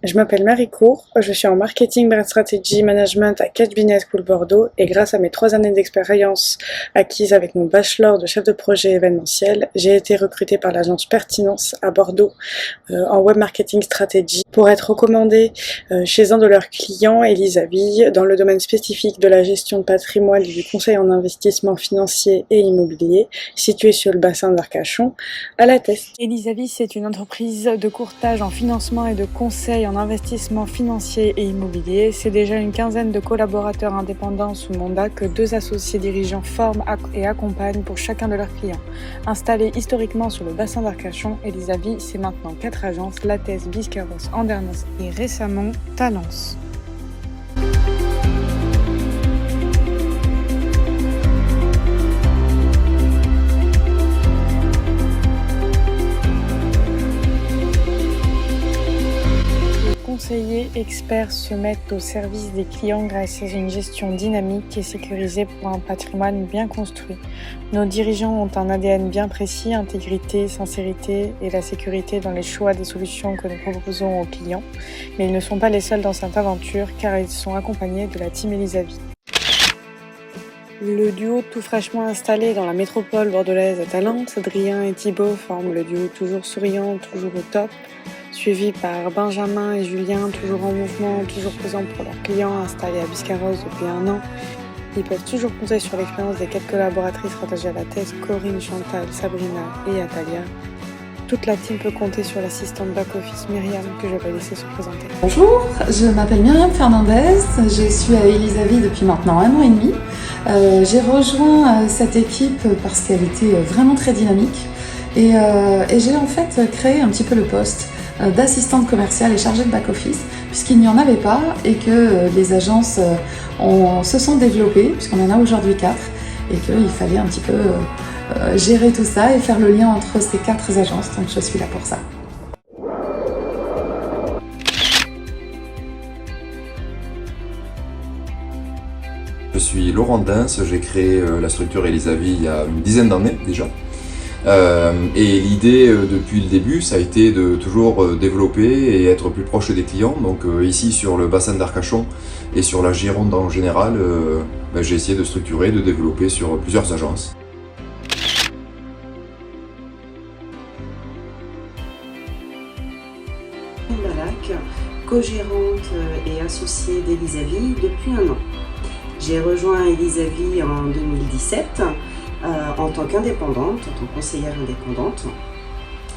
Je m'appelle Marie Cour, je suis en marketing, brand strategy, management à Catch Business School Bordeaux et grâce à mes 3 années d'expérience acquises avec mon bachelor de chef de projet événementiel, j'ai été recrutée par l'agence Pertinence à Bordeaux en web marketing strategy pour être recommandée chez un de leurs clients, Elisavi, dans le domaine spécifique de la gestion de patrimoine et du conseil en investissement financier et immobilier, situé sur le bassin d'Arcachon, à La Teste. Elisavi, c'est une entreprise de courtage en financement et de conseil en investissement financier et immobilier. C'est déjà une quinzaine de collaborateurs indépendants sous mandat que 2 associés dirigeants forment et accompagnent pour chacun de leurs clients. Installés historiquement sur le bassin d'Arcachon, Elisavi, c'est maintenant 4 agences, La Teste, Biscarrosse, Andernos et récemment Talence. Conseillers experts se mettent au service des clients grâce à une gestion dynamique et sécurisée pour un patrimoine bien construit. Nos dirigeants ont un ADN bien précis, intégrité, sincérité et la sécurité dans les choix des solutions que nous proposons aux clients. Mais ils ne sont pas les seuls dans cette aventure car ils sont accompagnés de la team Elisavi. Le duo tout fraîchement installé dans la métropole bordelaise à Talence, Adrien et Thibaut forment le duo toujours souriant, toujours au top, suivi par Benjamin et Julien, toujours en mouvement, toujours présents pour leurs clients, installés à Biscarrosse depuis 1 an. Ils peuvent toujours compter sur l'expérience des 4 collaboratrices rattachées à la thèse, Corinne, Chantal, Sabrina et Atalia. Toute la team peut compter sur l'assistante back-office Myriam que je vais laisser se présenter. Bonjour, je m'appelle Myriam Fernandez, je suis à Elisavi depuis maintenant 1 an et demi. J'ai rejoint cette équipe parce qu'elle était vraiment très dynamique et j'ai en fait créé un petit peu le poste d'assistante commerciale et chargée de back-office puisqu'il n'y en avait pas et que les agences se sont développées, puisqu'on en a aujourd'hui 4 et qu'il fallait un petit peu gérer tout ça et faire le lien entre ces 4 agences, donc je suis là pour ça. Je suis Laurent Dins, j'ai créé la structure Elisavi il y a une dizaine d'années déjà. Et l'idée depuis le début, ça a été de toujours développer et être plus proche des clients. Donc ici sur le bassin d'Arcachon et sur la Gironde en général, j'ai essayé de structurer, de développer sur plusieurs agences. Malak, co-gérante et associée d'Elisavi depuis 1 an. J'ai rejoint Elisavi en 2017 en tant qu'indépendante, en tant que conseillère indépendante.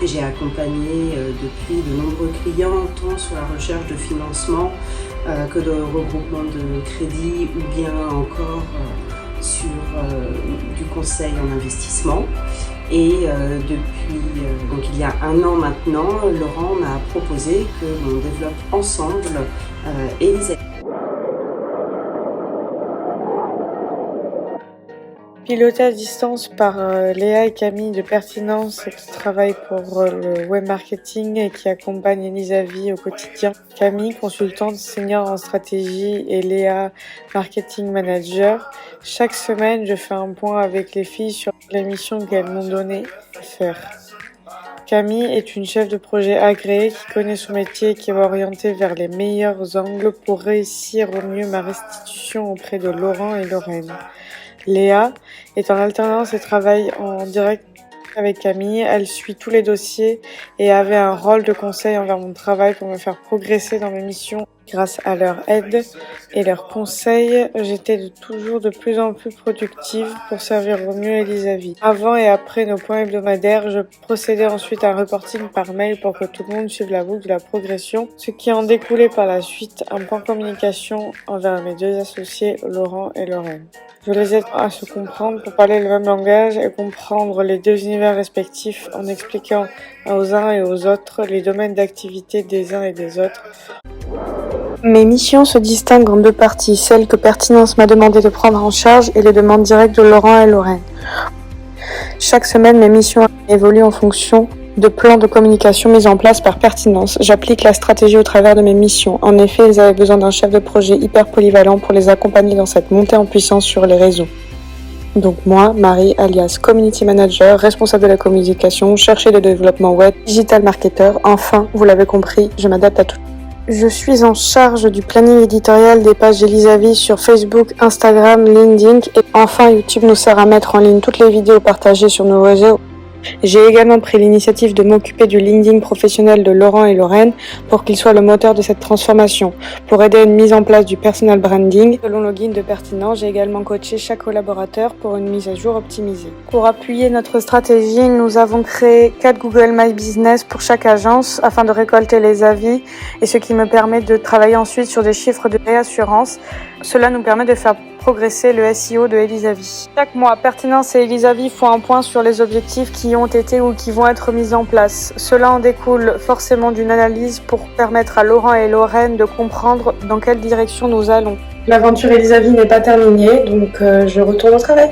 J'ai accompagné depuis de nombreux clients, tant sur la recherche de financement que de regroupement de crédits ou bien encore sur du conseil en investissement. Et donc il y a 1 an maintenant, Laurent m'a proposé que l'on développe ensemble Elisavi. Piloté à distance par Léa et Camille de Pertinence qui travaillent pour le web marketing et qui accompagnent Elisavi au quotidien. Camille, consultante senior en stratégie et Léa, marketing manager. Chaque semaine, je fais un point avec les filles sur les missions qu'elles m'ont donné à faire. Camille est une chef de projet agréée qui connaît son métier et qui va orienter vers les meilleurs angles pour réussir au mieux ma restitution auprès de Laurent et Lorraine. Léa est en alternance et travaille en direct avec Camille. Elle suit tous les dossiers et avait un rôle de conseil envers mon travail pour me faire progresser dans mes missions. Grâce à leur aide et leurs conseils, j'étais toujours de plus en plus productive pour servir au mieux Elisavi. Avant et après nos points hebdomadaires, je procédais ensuite à un reporting par mail pour que tout le monde suive la boucle de la progression, ce qui en découlait par la suite un point communication envers mes 2 associés, Laurent et Lorraine. Je les aide à se comprendre pour parler le même langage et comprendre les 2 univers respectifs en expliquant aux uns et aux autres les domaines d'activité des uns et des autres. Mes missions se distinguent en 2 parties, celles que Pertinence m'a demandé de prendre en charge et les demandes directes de Laurent et Lorraine. Chaque semaine, mes missions évoluent en fonction de plans de communication mis en place par Pertinence. J'applique la stratégie au travers de mes missions. En effet, ils avaient besoin d'un chef de projet hyper polyvalent pour les accompagner dans cette montée en puissance sur les réseaux. Donc moi, Marie, alias Community Manager, responsable de la communication, chercheur de développement web, digital marketer, enfin, vous l'avez compris, je m'adapte à tout. Je suis en charge du planning éditorial des pages Elisavi sur Facebook, Instagram, LinkedIn et enfin YouTube nous sert à mettre en ligne toutes les vidéos partagées sur nos réseaux. J'ai également pris l'initiative de m'occuper du LinkedIn professionnel de Laurent et Lorraine pour qu'il soit le moteur de cette transformation. Pour aider à une mise en place du personal branding, selon le guide de pertinence, j'ai également coaché chaque collaborateur pour une mise à jour optimisée. Pour appuyer notre stratégie, nous avons créé 4 Google My Business pour chaque agence afin de récolter les avis et ce qui me permet de travailler ensuite sur des chiffres de réassurance. Cela nous permet de faire progresser le SEO de Elisavi. Chaque mois, Pertinence et Elisavi font un point sur les objectifs qui ont été ou qui vont être mis en place. Cela en découle forcément d'une analyse pour permettre à Laurent et Lorraine de comprendre dans quelle direction nous allons. L'aventure Elisavi n'est pas terminée, donc je retourne au travail.